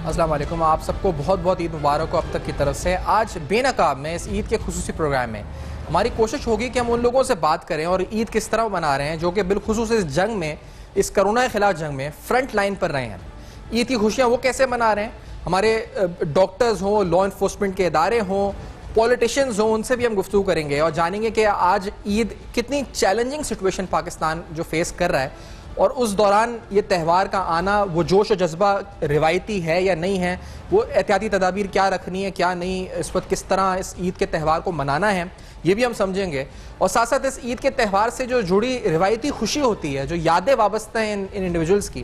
السلام علیکم. آپ سب کو بہت بہت عید مبارک ہو اب تک کی طرف سے. آج بے نقاب میں اس عید کے خصوصی پروگرام میں ہماری کوشش ہوگی کہ ہم ان لوگوں سے بات کریں اور عید کس طرح منا رہے ہیں جو کہ بالخصوص اس جنگ میں، اس کرونا کے خلاف جنگ میں فرنٹ لائن پر رہے ہیں. عید کی خوشیاں وہ کیسے منا رہے ہیں. ہمارے ڈاکٹرز ہوں، لا انفورسمنٹ کے ادارے ہوں، پولیٹیشینز ہوں، ان سے بھی ہم گفتگو کریں گے اور جانیں گے کہ آج عید کتنی چیلنجنگ سچویشن پاکستان جو فیس کر رہا ہے، اور اس دوران یہ تہوار کا آنا وہ جوش و جذبہ روایتی ہے یا نہیں ہے، وہ احتیاطی تدابیر کیا رکھنی ہے کیا نہیں، اس وقت کس طرح اس عید کے تہوار کو منانا ہے، یہ بھی ہم سمجھیں گے. اور ساتھ ساتھ اس عید کے تہوار سے جو جڑی روایتی خوشی ہوتی ہے، جو یادیں وابستہ ہیں ان انڈیویجولز کی،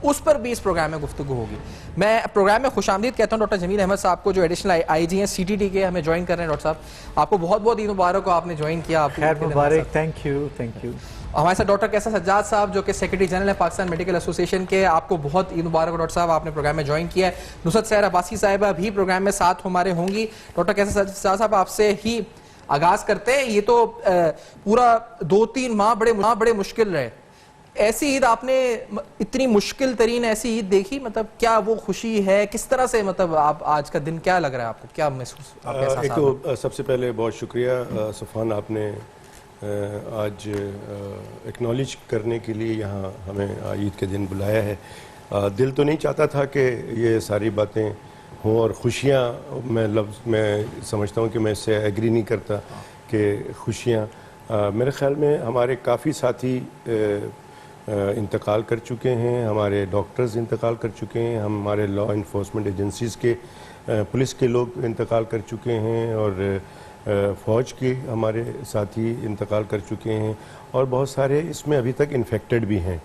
اس پر بھی اس پروگرام میں گفتگو ہوگی. میں پروگرام میں خوش آمدید کہتا ہوں ڈاکٹر جمیل احمد صاحب کو، جو ایڈیشنل آئی جی ہیں CTT کے، ہمیں جوائن کر رہے ہیں. ڈاکٹر صاحب آپ کو بہت بہت عید مبارک ہو، آپ نے جوائن کیا. خیر مبارک. Thank you. ہمارے ساتھ ڈاکٹر کیسر سجاد صاحب جو کہ سیکرٹری جنرل ہے پاکستان میڈیکل ایسوسیشن کے، آپ کو بہت عید مبارک. ڈاکٹر صاحب آپ نے پروگرام میں جوائن کیا ہے. نصرت سحر عباسی صاحبہ بھی پروگرام میں ساتھ ہمارے ہوں گی. ڈاکٹر کیسر سجاد صاحب آپ سے ہی آغاز کرتے ہیں. یہ تو پورا 2-3 ماہ بڑے مشکل رہے. ایسی عید آپ نے اتنی مشکل ترین ایسی عید دیکھی؟ مطلب کیا وہ خوشی ہے، کس طرح سے مطلب آپ آج کا دن کیا لگ رہا ہے آپ کو، کیا محسوس؟ ایک تو سب سے پہلے بہت شکریہ صفوان، آپ نے آج ایکنالج کرنے کے لیے یہاں ہمیں عید کے دن بلایا ہے. دل تو نہیں چاہتا تھا کہ یہ ساری باتیں ہوں اور خوشیاں، میں سمجھتا ہوں کہ میں اس سے ایگری نہیں کرتا کہ خوشیاں. میرے خیال میں ہمارے کافی ساتھی انتقال کر چکے ہیں، ہمارے ڈاکٹرز انتقال کر چکے ہیں، ہمارے لا انفورسمنٹ ایجنسیز کے پولیس کے لوگ انتقال کر چکے ہیں، اور فوج کے ہمارے ساتھی انتقال کر چکے ہیں، اور بہت سارے اس میں ابھی تک انفیکٹڈ بھی ہیں.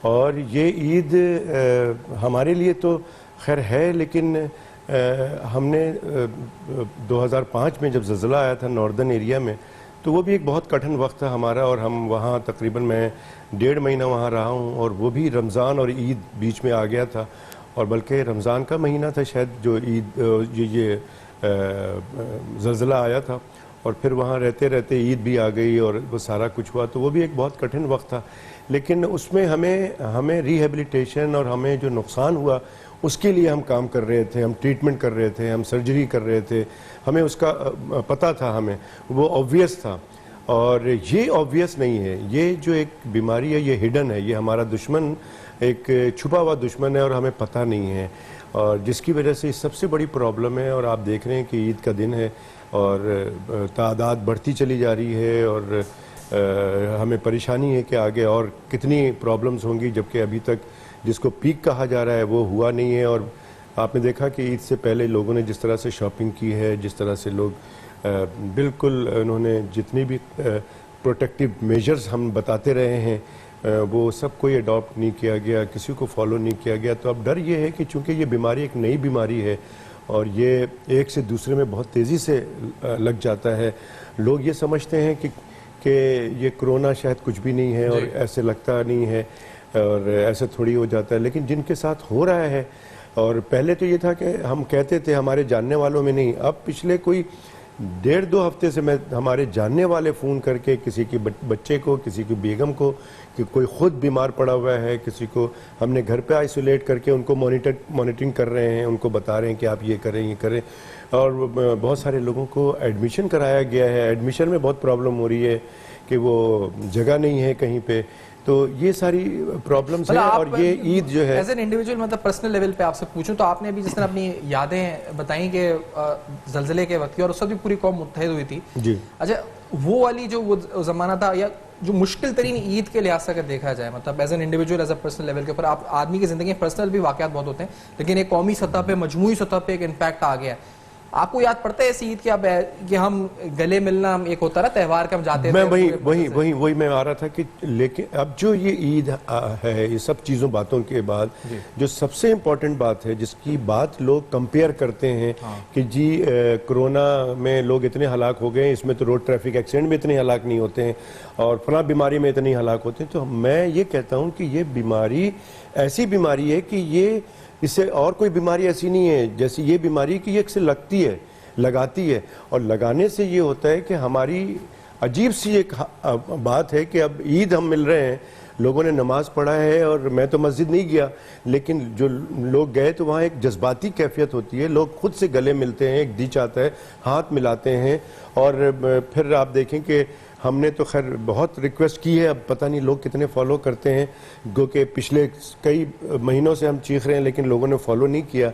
اور یہ عید ہمارے لیے تو خیر ہے، لیکن ہم نے 2005 میں جب زلزلہ آیا تھا ناردرن ایریا میں، تو وہ بھی ایک بہت کٹھن وقت تھا ہمارا، اور ہم وہاں تقریباً میں 1.5 مہینہ وہاں رہا ہوں، اور وہ بھی رمضان اور عید بیچ میں آ گیا تھا، اور بلکہ رمضان کا مہینہ تھا شاید جو عید یہ زلزلہ آیا تھا، اور پھر وہاں رہتے رہتے عید بھی آ گئی اور وہ سارا کچھ ہوا. تو وہ بھی ایک بہت کٹھن وقت تھا، لیکن اس میں ہمیں ریہیبلیٹیشن اور ہمیں جو نقصان ہوا اس کے لیے ہم کام کر رہے تھے، ہم ٹریٹمنٹ کر رہے تھے، ہم سرجری کر رہے تھے، ہمیں اس کا پتہ تھا، ہمیں وہ آبویس تھا. اور یہ آبویس نہیں ہے، یہ جو ایک بیماری ہے یہ ہڈن ہے، یہ ہمارا دشمن ایک چھپا ہوا دشمن ہے اور ہمیں پتہ نہیں ہے، اور جس کی وجہ سے سب سے بڑی پرابلم ہے. اور آپ دیکھ رہے ہیں کہ عید کا دن ہے اور تعداد بڑھتی چلی جا رہی ہے، اور ہمیں پریشانی ہے کہ آگے اور کتنی پرابلمز ہوں گی، جبکہ ابھی تک جس کو پیک کہا جا رہا ہے وہ ہوا نہیں ہے. اور آپ نے دیکھا کہ عید سے پہلے لوگوں نے جس طرح سے شاپنگ کی ہے، جس طرح سے لوگ بالکل انہوں نے جتنی بھی پروٹیکٹیو میجرز ہم بتاتے رہے ہیں وہ سب کوئی اڈاپٹ نہیں کیا گیا، کسی کو فالو نہیں کیا گیا. تو اب ڈر یہ ہے کہ چونکہ یہ بیماری ایک نئی بیماری ہے اور یہ ایک سے دوسرے میں بہت تیزی سے لگ جاتا ہے، لوگ یہ سمجھتے ہیں کہ یہ کرونا شاید کچھ بھی نہیں ہے، اور ایسے لگتا نہیں ہے اور ایسے تھوڑی ہو جاتا ہے. لیکن جن کے ساتھ ہو رہا ہے، اور پہلے تو یہ تھا کہ ہم کہتے تھے ہمارے جاننے والوں میں نہیں، اب پچھلے کوئی 1.5-2 ہفتے سے میں ہمارے جاننے والے فون کر کے کسی کے بچے کو، کسی کی بیگم کو، کہ کوئی خود بیمار پڑا ہوا ہے، کسی کو ہم نے گھر پہ آئسولیٹ کر کے ان کو مانیٹرنگ کر رہے ہیں، ان کو بتا رہے ہیں کہ آپ یہ کریں یہ کریں. اور بہت سارے لوگوں کو ایڈمیشن کرایا گیا ہے. ایڈمیشن میں بہت پرابلم ہو رہی ہے کہ وہ جگہ نہیں ہے کہیں پہ. تو یہ ساری پرابلمز ہیں. اور یہ عید جو ہے ایز این انڈیویجول مطلب پرسنل لیول پہ آپ سے پوچھوں تو آپ نے ابھی جس طرح اپنی یادیں بتائیں کہ زلزلے کے وقت کی، اور اس وقت بھی پوری قوم متحد ہوئی تھی. جی اچھا، وہ والی جو وہ زمانہ تھا، یا جو مشکل ترین عید کے لحاظ سے اگر دیکھا جائے، مطلب as an individual, as a personal level کے اوپر، آپ آدمی کی زندگی میں پرسنل بھی واقعات بہت ہوتے ہیں، لیکن ایک قومی سطح پہ، مجموعی سطح پہ ایک امپیکٹ آ گیا ہے. آپ کو یاد پڑتا ہے اس عید کہ ہم گلے ملنا ایک ہوتا رہا تہوار کا، ہم جاتے تھے؟ میں وہی میں آ رہا تھا کہ لیکن اب جو یہ عید ہے، یہ سب چیزوں باتوں کے بعد جو سب سے امپورٹنٹ بات ہے، جس کی بات لوگ کمپیئر کرتے ہیں کہ جی کرونا میں لوگ اتنے ہلاک ہو گئے، اس میں تو روڈ ٹریفک ایکسیڈنٹ میں اتنے ہلاک نہیں ہوتے ہیں، اور فلاں بیماری میں اتنے ہلاک ہوتے ہیں. تو میں یہ کہتا ہوں کہ یہ بیماری ایسی بیماری ہے کہ یہ اس سے اور کوئی بیماری ایسی نہیں ہے جیسی یہ بیماری کہ یہ ایک سے لگاتی ہے. اور لگانے سے یہ ہوتا ہے کہ ہماری عجیب سی ایک بات ہے کہ اب عید ہم مل رہے ہیں لوگوں نے نماز پڑھا ہے، اور میں تو مسجد نہیں گیا لیکن جو لوگ گئے تو وہاں ایک جذباتی کیفیت ہوتی ہے، لوگ خود سے گلے ملتے ہیں، ایک دی چاہتا ہے، ہاتھ ملاتے ہیں. اور پھر آپ دیکھیں کہ ہم نے تو خیر بہت ریکویسٹ کی ہے، اب پتہ نہیں لوگ کتنے فالو کرتے ہیں، کیونکہ پچھلے کئی مہینوں سے ہم چیخ رہے ہیں لیکن لوگوں نے فالو نہیں کیا.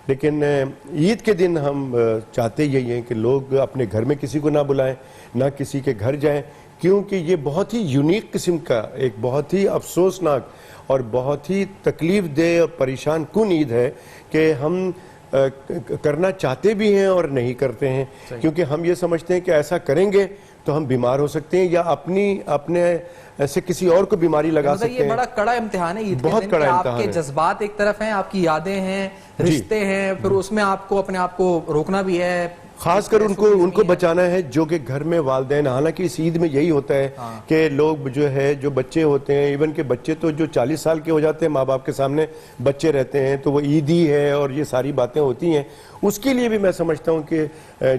لیکن عید کے دن ہم چاہتے یہی ہیں کہ لوگ اپنے گھر میں کسی کو نہ بلائیں، نہ کسی کے گھر جائیں، کیونکہ یہ بہت ہی یونیک قسم کا، ایک بہت ہی افسوسناک اور بہت ہی تکلیف دہ اور پریشان کن عید ہے کہ ہم کرنا چاہتے بھی ہیں اور نہیں کرتے ہیں، کیونکہ ہم یہ سمجھتے ہیں کہ ایسا کریں گے تو ہم بیمار ہو سکتے ہیں یا اپنے ایسے کسی اور کو بیماری لگا سکتے ہیں. یہ بڑا کڑا امتحان ہے عید کے دن کہ آپ کے جذبات ایک طرف ہیں، آپ کی یادیں ہیں، رشتے ہیں، پھر اس میں آپ کو اپنے آپ کو روکنا بھی ہے، خاص کر ان کو بچانا ہے جو کہ گھر میں والدین. حالانکہ اس عید میں یہی ہوتا ہے کہ لوگ جو بچے ہوتے ہیں، ایون کہ بچے تو جو 40 سال کے ہو جاتے ہیں، ماں باپ کے سامنے بچے رہتے ہیں تو وہ عیدی ہے اور یہ ساری باتیں ہوتی ہیں. اس کے لیے بھی میں سمجھتا ہوں کہ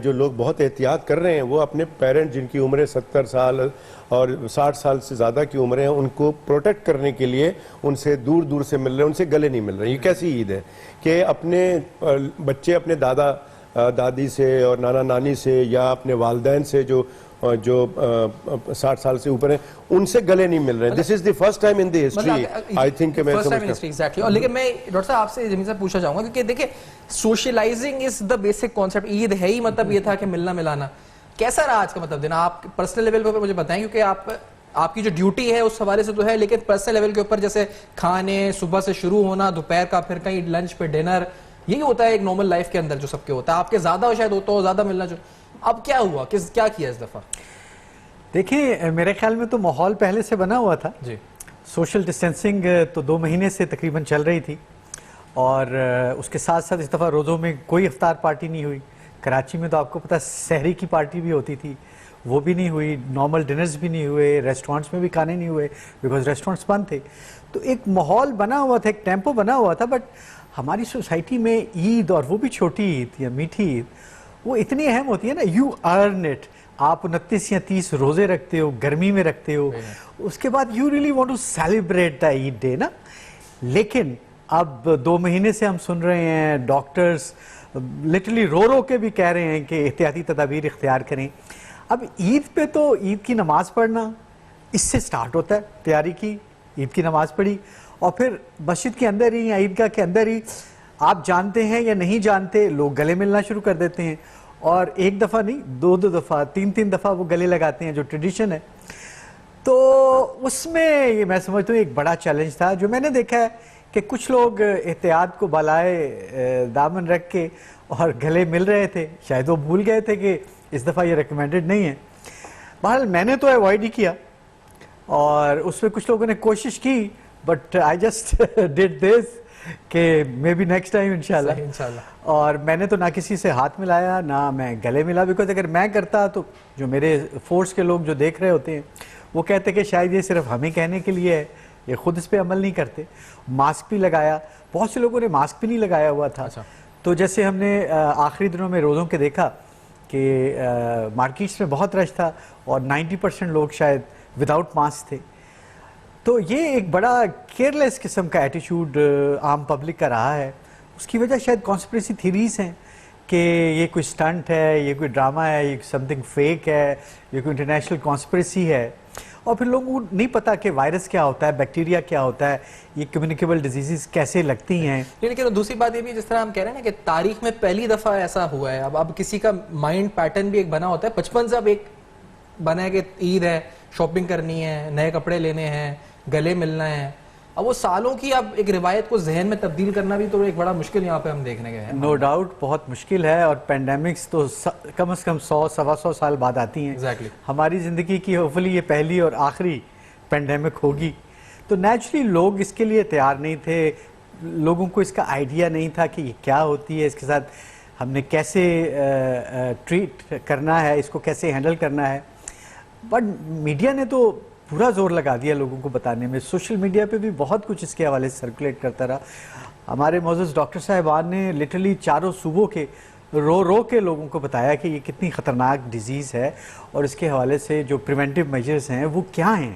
جو لوگ بہت احتیاط کر رہے ہیں وہ اپنے پیرنٹ جن کی عمریں 70 سال اور 60 سال سے زیادہ کی عمریں ہیں ان کو پروٹیکٹ کرنے کے لیے ان سے دور دور سے مل رہے ہیں، ان سے گلے نہیں مل رہے. یہ کیسی عید ہے کہ اپنے بچے اپنے دادی سے اور نانا نانی سے یا اپنے والدین سے جو 60 سال سے اوپر ہیں ان سے گلے نہیں مل رہے ہیں. This is the first time in the history I think کہ میں سمجھتا ہوں. لیکن میں ڈاکٹر صاحب آپ سے زمین سے پوچھنا چاہوں گا کیونکہ دیکھیں socializing is the basic concept. عید ہے ہی مطلب یہ تھا کہ ملنا ملانا. کیسا رہا آج کا مطلب دن آپ پرسنل لیول پہ مجھے بتائیں، کیونکہ آپ کی جو ڈیوٹی ہے اس حوالے سے تو ہے لیکن پرسنل لیول کے اوپر جیسے کھانے صبح سے شروع ہونا، دوپہر کا پھر کہیں لنچ پہ ڈنر، یہی ہوتا ہے ایک نارمل لائف کے اندر جو سب کے ہوتا ہے. آپ کے زیادہ شاید ہوتا ہو، زیادہ ملنا جو اب کیا ہوا، کیا کیا اس دفعہ؟ دیکھیں میرے خیال میں تو ماحول پہلے سے بنا ہوا تھا جی. سوشل ڈسٹینسنگ تو 2 مہینے سے تقریباً چل رہی تھی اور اس کے ساتھ ساتھ اس دفعہ روزوں میں کوئی افطار پارٹی نہیں ہوئی. کراچی میں تو آپ کو پتہ سحری کی پارٹی بھی ہوتی تھی، وہ بھی نہیں ہوئی، نارمل ڈنرز بھی نہیں ہوئے، ریسٹورانٹس میں بھی کھانے نہیں ہوئے بیکاز ریسٹورانٹس بند تھے. تو ایک ماحول بنا ہوا تھا، ایک ٹیمپو بنا ہوا تھا. بٹ ہماری سوسائٹی میں عید اور وہ بھی چھوٹی عید یا میٹھی عید وہ اتنی اہم ہوتی ہے نا. You earn it. آپ 29 یا 30 روزے رکھتے ہو، گرمی میں رکھتے ہو، اس کے بعد you really want to celebrate the Eid day نا. لیکن اب 2 مہینے سے ہم سن رہے ہیں ڈاکٹرز لٹرلی رو کے بھی کہہ رہے ہیں کہ احتیاطی تدابیر اختیار کریں. اب عید پہ تو عید کی نماز پڑھنا اس سے سٹارٹ ہوتا ہے، تیاری کی، عید کی نماز پڑھی اور پھر مسجد کے اندر ہی یا عیدگاہ کے اندر ہی آپ جانتے ہیں یا نہیں جانتے لوگ گلے ملنا شروع کر دیتے ہیں. اور ایک دفعہ نہیں، 2 دفعہ 3 دفعہ وہ گلے لگاتے ہیں جو ٹریڈیشن ہے. تو اس میں میں سمجھتا ہوں ایک بڑا چیلنج تھا. جو میں نے دیکھا ہے کہ کچھ لوگ احتیاط کو بالائے دامن رکھ کے اور گلے مل رہے تھے، شاید وہ بھول گئے تھے کہ اس دفعہ یہ ریکمینڈڈ نہیں ہے. بہرحال میں نے تو اوائڈ ہی کیا اور اس میں کچھ لوگوں نے کوشش کی but I just did this کہ مے بی نیکسٹ ٹائم انشاءاللہ. اور میں نے تو نہ کسی سے ہاتھ ملایا نہ میں گلے ملا، بیکاز اگر میں کرتا تو جو میرے فورس کے لوگ جو دیکھ رہے ہوتے ہیں وہ کہتے کہ شاید یہ صرف ہمیں کہنے کے لیے ہے، یہ خود اس پہ عمل نہیں کرتے. ماسک بھی لگایا، بہت سے لوگوں نے ماسک بھی نہیں لگایا ہوا تھا. تو جیسے ہم نے آخری دنوں میں روزوں کے دیکھا کہ مارکیٹس میں بہت رش تھا اور 90% لوگ شاید وداؤٹ ماسک تھے. تو یہ ایک بڑا کیئرلیس قسم کا ایٹیچیوڈ عام پبلک کا رہا ہے. اس کی وجہ شاید کانسپریسی تھیریز ہیں کہ یہ کوئی سٹنٹ ہے، یہ کوئی ڈرامہ ہے، یہ سم تھنگ فیک ہے، یہ کوئی انٹرنیشنل کانسپریسی ہے. اور پھر لوگوں کو نہیں پتا کہ وائرس کیا ہوتا ہے، بیکٹیریا کیا ہوتا ہے، یہ کمیونیکیبل ڈیزیزز کیسے لگتی ہیں. لیکن دوسری بات یہ بھی جس طرح ہم کہہ رہے ہیں نا کہ تاریخ میں پہلی دفعہ ایسا ہوا ہے. اب کسی کا مائنڈ پیٹرن بھی ایک بنا ہوتا ہے، بچپن سے اب ایک بنا ہے کہ عید ہے، شاپنگ کرنی ہے، نئے کپڑے لینے ہیں، گلے ملنا ہے. اب وہ سالوں کی اب ایک روایت کو ذہن میں تبدیل کرنا بھی تو ایک بڑا مشکل یہاں پہ ہم دیکھنے گئے ہیں. نو ڈاؤٹ بہت مشکل ہے اور پینڈیمکس تو کم از کم 100-125 سال بعد آتی ہیں. ہماری زندگی کی ہوپفلی یہ پہلی اور آخری پینڈیمک ہوگی. تو نیچرلی لوگ اس کے لیے تیار نہیں تھے، لوگوں کو اس کا آئیڈیا نہیں تھا کہ یہ کیا ہوتی ہے، اس کے ساتھ ہم نے کیسے ٹریٹ کرنا ہے، اس کو کیسے ہینڈل کرنا ہے. بٹ میڈیا نے تو پورا زور لگا دیا لوگوں کو بتانے میں. سوشل میڈیا پہ بھی بہت کچھ اس کے حوالے سے سرکولیٹ کرتا رہا. ہمارے معزز ڈاکٹر صاحبان نے لٹرلی 4 صوبوں کے رو کے لوگوں کو بتایا کہ یہ کتنی خطرناک ڈیزیز ہے اور اس کے حوالے سے جو پریونٹیو میجرز ہیں وہ کیا ہیں.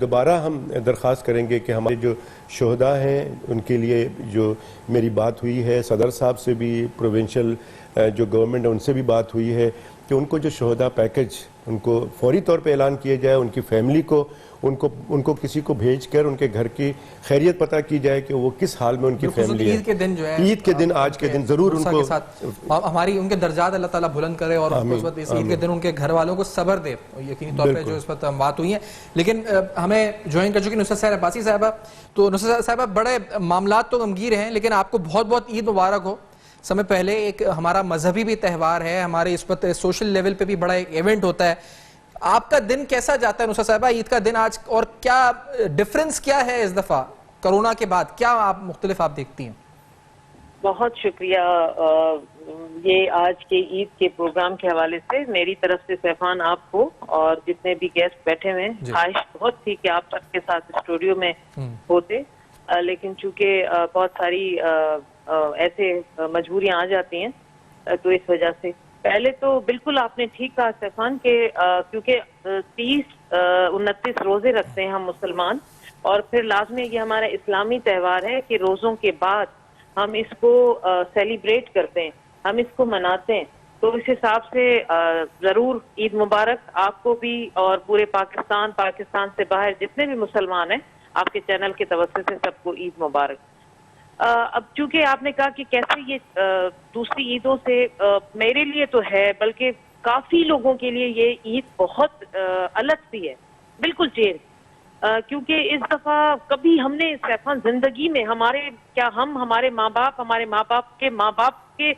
دوبارہ ہم درخواست کریں گے کہ ہمارے جو شہداء ہیں ان کے لیے جو میری بات ہوئی ہے صدر صاحب سے بھی، پروونشل جو گورنمنٹ ہے ان سے بھی بات ہوئی ہے کہ ان کو جو شہداء پیکج ان کو فوری طور پہ اعلان کیا جائے، ان کی فیملی کو ان کو کسی کو بھیج کر ان کے گھر کی خیریت پتہ کی جائے کہ وہ کس حال میں ان کی فیملی ہے. عید کے دن جو ہے، عید کے دن، آج کے دن ضرور ان کو ہماری ان کے درجات اللہ تعالیٰ بلند کرے اور اس وقت اس عید کے دن ان کے گھر والوں کو صبر دے. یقینی طور پہ جو اس وقت بات ہوئی ہے. لیکن ہمیں جوائن کر چکی نصرت سحر عباسی صاحبہ. تو نصرت صاحبہ بڑے معاملات تو غمگیر ہیں، لیکن آپ کو بہت بہت عید مبارک ہو. سمے پہلے ایک ہمارا مذہبی بھی تہوار ہے، ہمارے اس وقت سوشل لیول پہ بھی بڑا ایک ایونٹ ہوتا ہے. آپ کا دن کیسا جاتا ہے نصرت صاحبہ، عید کا دن آج، اور کیا ڈفرنس کیا ہے اس دفعہ کرونا کے بعد، کیا آپ مختلف آپ دیکھتی ہیں؟ بہت شکریہ. یہ آج کے عید کے پروگرام کے حوالے سے میری طرف سے سیفان آپ کو اور جتنے بھی گیسٹ بیٹھے ہوئے ہیں، خواہش بہت تھی کہ آپ سب کے ساتھ اسٹوڈیو میں ہوتے، لیکن چونکہ بہت ساری ایسے مجبوریاں آ جاتی ہیں تو اس وجہ سے. پہلے تو بالکل آپ نے ٹھیک کہا سیفان کہ کیونکہ 30-29 روزے رکھتے ہیں ہم مسلمان، اور پھر لازمی یہ ہمارا اسلامی تہوار ہے کہ روزوں کے بعد ہم اس کو سیلیبریٹ کرتے ہیں، ہم اس کو مناتے ہیں. تو اس حساب سے ضرور عید مبارک آپ کو بھی اور پورے پاکستان سے باہر جتنے بھی مسلمان ہیں، آپ کے چینل کے توسط سے سب کو عید مبارک. اب چونکہ آپ نے کہا کہ کیسے یہ دوسری عیدوں سے میرے لیے تو ہے، بلکہ کافی لوگوں کے لیے یہ عید بہت الگ سی ہے، بالکل چینج. کیونکہ اس دفعہ کبھی ہم نے سیفان زندگی میں ہمارے ماں باپ کے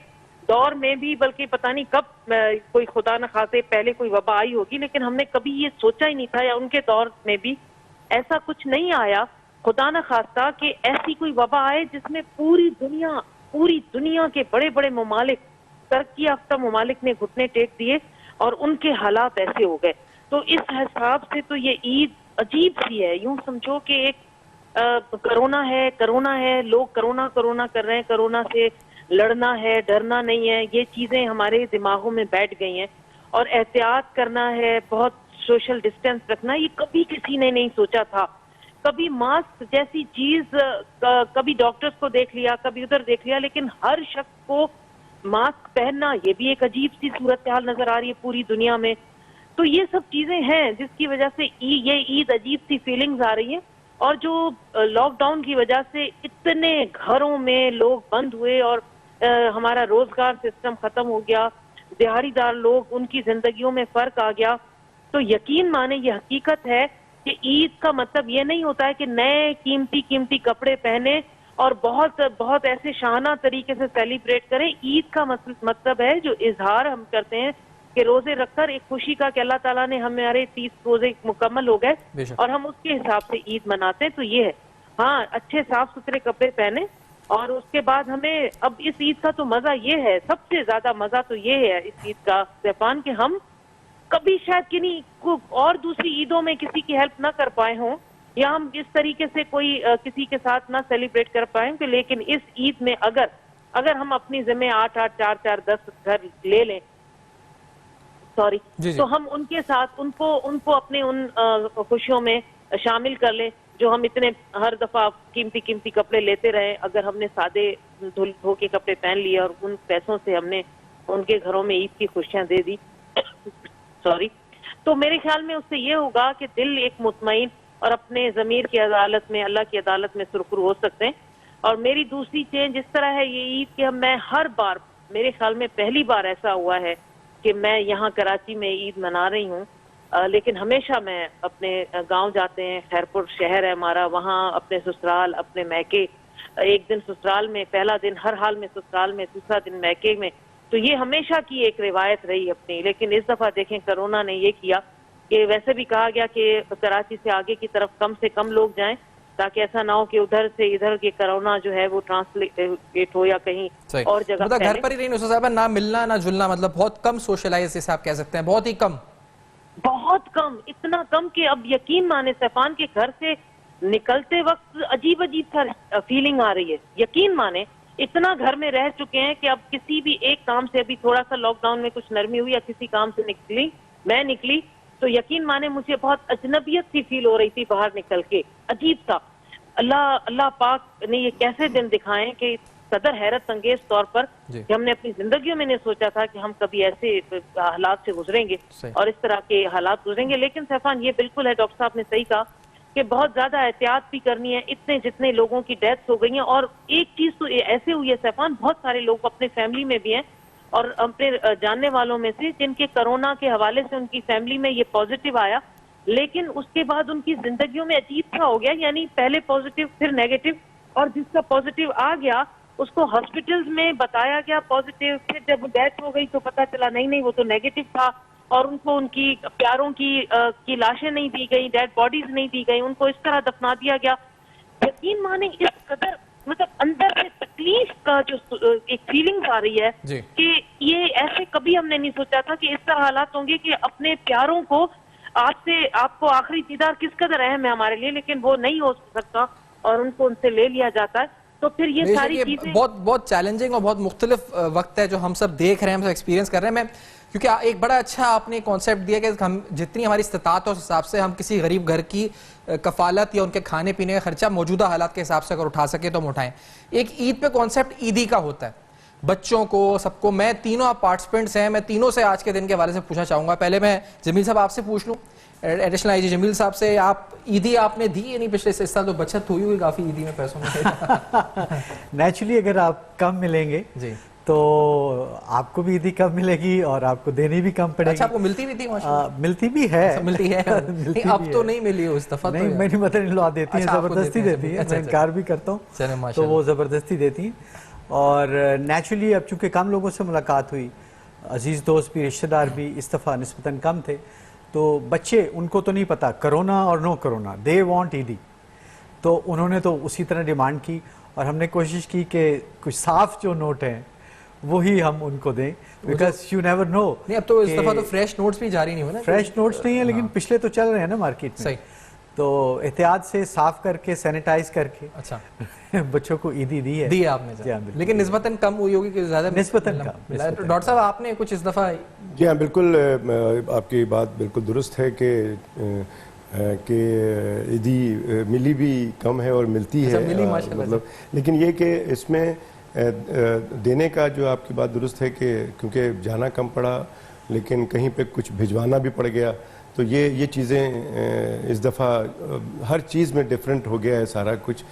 دور میں بھی، بلکہ پتہ نہیں کب کوئی خدا نہ خاصے پہلے کوئی وبا آئی ہوگی، لیکن ہم نے کبھی یہ سوچا ہی نہیں تھا، یا ان کے دور میں بھی ایسا کچھ نہیں آیا خدا نہ خواستہ کہ ایسی کوئی وبا آئے جس میں پوری دنیا کے بڑے بڑے ممالک، ترقی یافتہ ممالک نے گھٹنے ٹیک دیے اور ان کے حالات ایسے ہو گئے. تو اس حساب سے تو یہ عید عجیب سی ہے. یوں سمجھو کہ ایک کرونا ہے، لوگ کرونا کر رہے ہیں، کرونا سے لڑنا ہے، ڈرنا نہیں ہے، یہ چیزیں ہمارے دماغوں میں بیٹھ گئی ہیں. اور احتیاط کرنا ہے، بہت سوشل ڈسٹینس رکھنا، یہ کبھی کسی نے نہیں سوچا تھا. کبھی ماسک جیسی چیز، کبھی ڈاکٹرز کو دیکھ لیا، کبھی ادھر دیکھ لیا، لیکن ہر شخص کو ماسک پہننا یہ بھی ایک عجیب سی صورتحال نظر آ رہی ہے پوری دنیا میں. تو یہ سب چیزیں ہیں جس کی وجہ سے یہ عید عجیب سی فیلنگز آ رہی ہیں. اور جو لاک ڈاؤن کی وجہ سے اتنے گھروں میں لوگ بند ہوئے اور ہمارا روزگار سسٹم ختم ہو گیا، دیہڑی دار لوگ، ان کی زندگیوں میں فرق آ گیا. تو یقین مانے یہ حقیقت ہے کہ عید کا مطلب یہ نہیں ہوتا ہے کہ نئے قیمتی کپڑے پہنے اور بہت ایسے شاہانہ طریقے سے سیلیبریٹ کریں. عید کا مطلب ہے جو اظہار ہم کرتے ہیں کہ روزے رکھ کر ایک خوشی کا کہ اللہ تعالیٰ نے ہمارے 30 روزے مکمل ہو گئے اور ہم اس کے حساب سے عید مناتے ہیں. تو یہ ہے، ہاں اچھے صاف ستھرے کپڑے پہنے. اور اس کے بعد ہمیں اب اس عید کا تو مزہ یہ ہے، سب سے زیادہ مزہ تو یہ ہے اس عید کا سیفان، کہ ہم کبھی شاید اور دوسری عیدوں میں کسی کی ہیلپ نہ کر پائے ہوں، یا ہم اس طریقے سے کوئی کسی کے ساتھ نہ سیلیبریٹ کر پائیں کہ، لیکن اس عید میں اگر ہم اپنی ذمہ 8 4 10 گھر لے لیں، تو ہم ان کے ساتھ ان کو اپنے ان خوشیوں میں شامل کر لیں جو ہم اتنے ہر دفعہ قیمتی کپڑے لیتے رہے. اگر ہم نے سادے دھو کے کپڑے پہن لیے اور ان پیسوں سے ہم نے ان کے گھروں میں عید کی خوشیاں دے دی تو میرے خیال میں اس سے یہ ہوگا کہ دل ایک مطمئن اور اپنے ضمیر کی عدالت میں، اللہ کی عدالت میں سرخرو ہو سکتے ہیں. اور میری دوسری چینج اس طرح ہے یہ عید کہ میں ہر بار، میرے خیال میں پہلی بار ایسا ہوا ہے کہ میں یہاں کراچی میں عید منا رہی ہوں، لیکن ہمیشہ میں اپنے گاؤں جاتے ہیں، خیرپور شہر ہے ہمارا، وہاں اپنے سسرال، اپنے میکے، ایک دن سسرال میں، پہلا دن ہر حال میں سسرال میں، دوسرا دن میکے میں. تو یہ ہمیشہ کی ایک روایت رہی اپنی. لیکن اس دفعہ دیکھیں کرونا نے یہ کیا کہ ویسے بھی کہا گیا کہ کراچی سے آگے کی طرف کم سے کم لوگ جائیں تاکہ ایسا نہ ہو کہ ادھر سے ادھر کے کرونا جو ہے وہ ٹرانسلیٹ ہو یا کہیں اور جگہ مطلب گھر پر ہی رہی نصرت صاحبہ، نہ ملنا نہ جلنا، مطلب بہت کم سوشلائز جیسے آپ کہہ سکتے ہیں، بہت ہی کم، بہت کم، اتنا کم کہ اب یقین مانے سیفان کے گھر سے نکلتے وقت عجیب سا فیلنگ آ رہی ہے. یقین مانے اتنا گھر میں رہ چکے ہیں کہ اب کسی بھی ایک کام سے، ابھی تھوڑا سا لاک ڈاؤن میں کچھ نرمی ہوئی یا کسی کام سے میں نکلی تو یقین مانے مجھے بہت اجنبیت سی فیل ہو رہی تھی باہر نکل کے, عجیب سا. اللہ پاک نے یہ کیسے دن دکھائے کہ قدر حیرت انگیز طور پر کہ ہم نے اپنی زندگیوں میں نہیں سوچا تھا کہ ہم کبھی ایسے حالات سے گزریں گے اور اس طرح کے حالات گزریں گے. لیکن سیفان یہ بالکل ہے, ڈاکٹر صاحب نے صحیح کہا کہ بہت زیادہ احتیاط بھی کرنی ہے. اتنے جتنے لوگوں کی ڈیتھ ہو گئی ہیں, اور ایک چیز تو ایسے ہوئی ہے سیفان, بہت سارے لوگ اپنے فیملی میں بھی ہیں اور اپنے جاننے والوں میں سے جن کے کرونا کے حوالے سے ان کی فیملی میں یہ پازیٹیو آیا, لیکن اس کے بعد ان کی زندگیوں میں عجیب سا ہو گیا, یعنی پہلے پازیٹیو پھر نیگیٹو, اور جس کا پازیٹیو آ گیا اس کو ہاسپٹلز میں بتایا گیا پازیٹیو, پھر جب ڈیتھ ہو گئی تو پتا چلا نہیں وہ تو نیگیٹو تھا, اور ان کو ان کی پیاروں کی لاشیں نہیں دی گئی, ڈیڈ باڈیز نہیں دی گئی, ان کو اس طرح دفنا دیا گیا. یقین مانے اس قدر مطلب اندر سے تکلیف کا جو ایک فیلنگ آ رہی ہے کہ یہ ایسے کبھی ہم نے نہیں سوچا تھا کہ اس طرح حالات ہوں گے کہ اپنے پیاروں کو آپ کو آخری دیدار کس قدر اہم ہے ہمارے لیے, لیکن وہ نہیں ہو سکتا اور ان کو ان سے لے لیا جاتا ہے. تو پھر یہ ساری چیزیں بہت چیلنجنگ اور بہت مختلف وقت ہے جو ہم سب دیکھ رہے ہیں, ہم سب ایکسپیرینس کر رہے ہیں. میں کیونکہ ایک بڑا اچھا آپ نے کانسیپٹ دیا کہ ہم جتنی ہماری استطاعت ہے اس حساب سے ہم کسی غریب گھر کی کفالت یا ان کے کھانے پینے کا خرچہ موجودہ حالات کے حساب سے اگر اٹھا سکے تو ہم اٹھائیں. ایک عید پہ کانسیپٹ عیدی کا ہوتا ہے, بچوں کو سب کو. میں تینوں آپ پارٹیسپینٹس ہیں, میں تینوں سے آج کے دن کے حوالے سے پوچھنا چاہوں گا. پہلے میں جمیل صاحب آپ سے پوچھ لوں, ایڈیشنل آئی جی جمیل صاحب سے, آپ عیدی آپ نے دی یا نہیں پچھلے اس سال؟ تو بچت ہوئی کافی عیدی میں پیسوں میں. نیچرلی اگر آپ کم ملیں گے جی تو آپ کو بھی عیدی کم ملے گی اور آپ کو دینی بھی کم پڑے گی. اچھا, آپ کو ملتی بھی تھی؟ ملتی بھی ہے. ملتی ہے اب تو نہیں ملی اس دفعہ. نہیں, میری مدر ان لا دیتی ہیں, زبردستی دیتی ہیں, میں انکار بھی کرتا ہوں, تو وہ زبردستی دیتی ہیں. اور نیچرلی اب چونکہ کم لوگوں سے ملاقات ہوئی, عزیز دوست بھی, رشتہ دار بھی اس دفعہ نسبتاً کم تھے, تو بچے ان کو تو نہیں پتا کرونا اور نو کرونا, دے وانٹ عیدی, تو انہوں نے تو اسی طرح ڈیمانڈ کی, اور ہم نے کوشش کی کہ کچھ صاف جو نوٹ ہیں وہی ہم ان کو دیں, بیکاز یو نیور نو. نہیں, اب تو اس دفعہ تو فریش نوٹس بھی جاری نہیں ہوئے نا. فریش نوٹس نہیں ہیں, لیکن پچھلے تو چل رہے ہیں نا مارکیٹ میں. صحیح. تو احتیاط سے صاف کر کے سینیٹائز کر کے اچھا بچوں کو عیدی دی ہے. دی آپ نے, لیکن نسبتاً کم ہوئی ہوگی کہ زیادہ نسبتاً کم. ڈاکٹر صاحب آپ نے کچھ اس دفعہ؟ جی ہاں, بالکل آپ کی بات بالکل درست ہے کہ عیدی ملی بھی کم ہے اور ملتی ہے, مطلب. لیکن یہ کہ اس میں دینے کا جو آپ کی بات درست ہے کہ کیونکہ جانا کم پڑا لیکن کہیں پہ کچھ بھجوانا بھی پڑ گیا, تو یہ چیزیں اس دفعہ ہر چیز میں ڈیفرنٹ ہو گیا ہے سارا کچھ,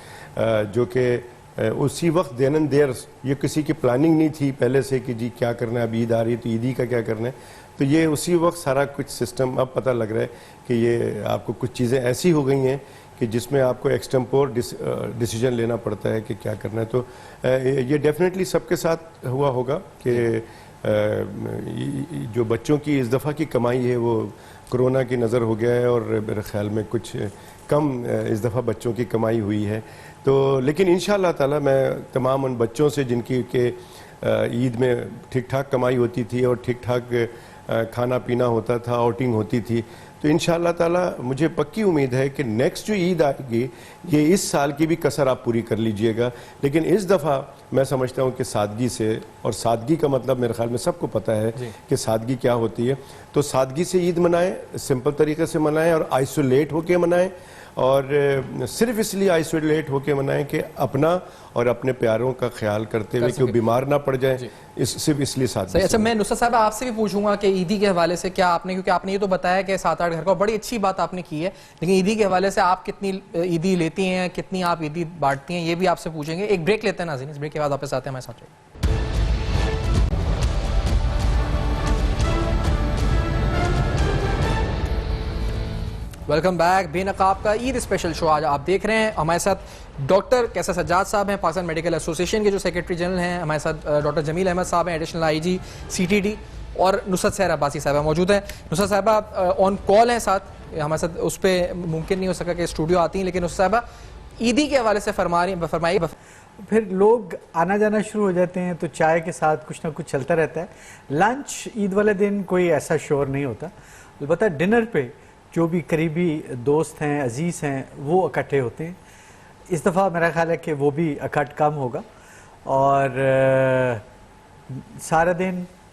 جو کہ اسی وقت دینن دیر, یہ کسی کی پلاننگ نہیں تھی پہلے سے کہ جی کیا کرنا ہے, اب عید آ رہی ہے تو عیدی کا کیا کرنا ہے, تو یہ اسی وقت سارا کچھ سسٹم اب پتہ لگ رہا ہے کہ یہ آپ کو کچھ چیزیں ایسی ہو گئی ہیں کہ جس میں آپ کو ایکسٹمپور ڈیسیجن لینا پڑتا ہے کہ کیا کرنا ہے. تو یہ ڈیفینیٹلی سب کے ساتھ ہوا ہوگا کہ جو بچوں کی اس دفعہ کی کمائی ہے وہ کرونا کی نظر ہو گیا ہے, اور میرے خیال میں کچھ کم اس دفعہ بچوں کی کمائی ہوئی ہے. تو لیکن انشاءاللہ تعالی میں تمام ان بچوں سے جن کی کہ عید میں ٹھیک ٹھاک کمائی ہوتی تھی اور ٹھیک ٹھاک کھانا پینا ہوتا تھا, آؤٹنگ ہوتی تھی, تو انشاءاللہ تعالی مجھے پکی امید ہے کہ نیکسٹ جو عید آئے گی یہ اس سال کی بھی کسر آپ پوری کر لیجئے گا. لیکن اس دفعہ میں سمجھتا ہوں کہ سادگی سے, اور سادگی کا مطلب میرے خیال میں سب کو پتہ ہے کہ سادگی کیا ہوتی ہے, تو سادگی سے عید منائیں, سمپل طریقے سے منائیں اور آئسولیٹ ہو کے منائیں, اور صرف اس لیے آئسولیٹ ہو کے منائیں کہ اپنا اور اپنے پیاروں کا خیال کرتے ہوئے کہ وہ بیمار نہ پڑ جائیں, صرف اس لیے ساتھ. اچھا, میں نصرت صاحب آپ سے بھی پوچھوں گا کہ عیدی کے حوالے سے کیا آپ نے, کیونکہ آپ نے یہ تو بتایا کہ 7-8 گھر کا, بڑی اچھی بات آپ نے کی ہے, لیکن عیدی کے حوالے سے آپ کتنی عیدی لیتی ہیں, کتنی آپ عیدی بانٹتی ہیں, یہ بھی آپ سے پوچھیں گے. ایک بریک لیتے ہیں ناظرین, اس بریک کے بعد واپس آتے ہیں ہمارے ساتھ. Welcome back. بے نقاب کا عید اسپیشل شو آج آپ دیکھ رہے ہیں. ہمارے ساتھ ڈاکٹر کیسر سجاد صاحب ہیں, پاکستان میڈیکل ایسوسیشن کے جو سیکرٹری جنرل ہیں. ہمارے ساتھ ڈاکٹر جمیل احمد صاحب ہیں, ایڈیشنل آئی جی CTD, اور نصرت سحر عباسی صاحبہ موجود ہیں. نصرت صاحبہ آن کال ہیں ساتھ ہمارے ساتھ, اس پہ ممکن نہیں ہو سکا کہ اسٹوڈیو آتی ہیں, لیکن نصرت صاحبہ عیدی کے حوالے سے فرمائیے. پھر لوگ آنا جانا شروع ہو جاتے ہیں تو چائے کے ساتھ کچھ نہ کچھ چلتا رہتا ہے. لنچ عید والے دن کوئی ایسا شور نہیں ہوتا, البتہ ڈنر پہ جو بھی قریبی دوست ہیں, عزیز ہیں, وہ اکٹھے ہوتے ہیں. اس دفعہ میرا خیال ہے کہ وہ بھی اکٹھ کم ہوگا, اور سارا دن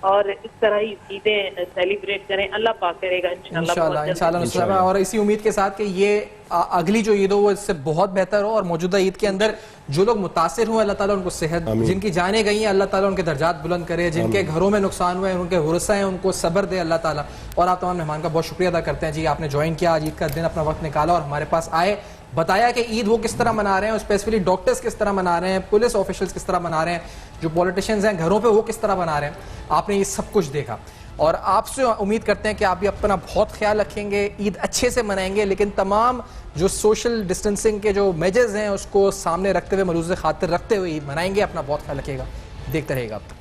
اور اس طرح ہی عیدیں سیلیبریٹ کریں. اللہ پاک کرے گا انشاءاللہ اور اسی امید کے ساتھ کہ یہ اگلی جو عید ہو وہ اس سے بہت بہتر ہو, اور موجودہ عید کے اندر جو لوگ متاثر ہوئے اللہ تعالیٰ ان کو صحت, جن کی جانیں گئی ہیں اللہ تعالیٰ ان کے درجات بلند کرے, جن کے گھروں میں نقصان ہوئے ہیں ان کے ورثہ ہیں ان کو صبر دے اللہ تعالیٰ. اور آپ تمام مہمان کا بہت شکریہ ادا کرتے ہیں جی, آپ نے جوائن کیا آج عید کا دن, اپنا وقت نکالا اور ہمارے پاس آئے, بتایا کہ عید وہ کس طرح منا رہے ہیں, اسپیسیفلی ڈاکٹرز کس طرح منا رہے ہیں, پولیس آفیشلز کس طرح منا رہے ہیں, جو پولیٹیشنز ہیں گھروں پہ وہ کس طرح منا رہے ہیں. آپ نے یہ سب کچھ دیکھا اور آپ سے امید کرتے ہیں کہ آپ بھی اپنا بہت خیال رکھیں گے, عید اچھے سے منائیں گے, لیکن تمام جو سوشل ڈسٹنسنگ کے جو میجرز ہیں اس کو سامنے رکھتے ہوئے, ملحوظ خاطر رکھتے ہوئے عید منائیں گے. اپنا بہت خیال رکھیے گا, دیکھتے رہیے گا اب تک.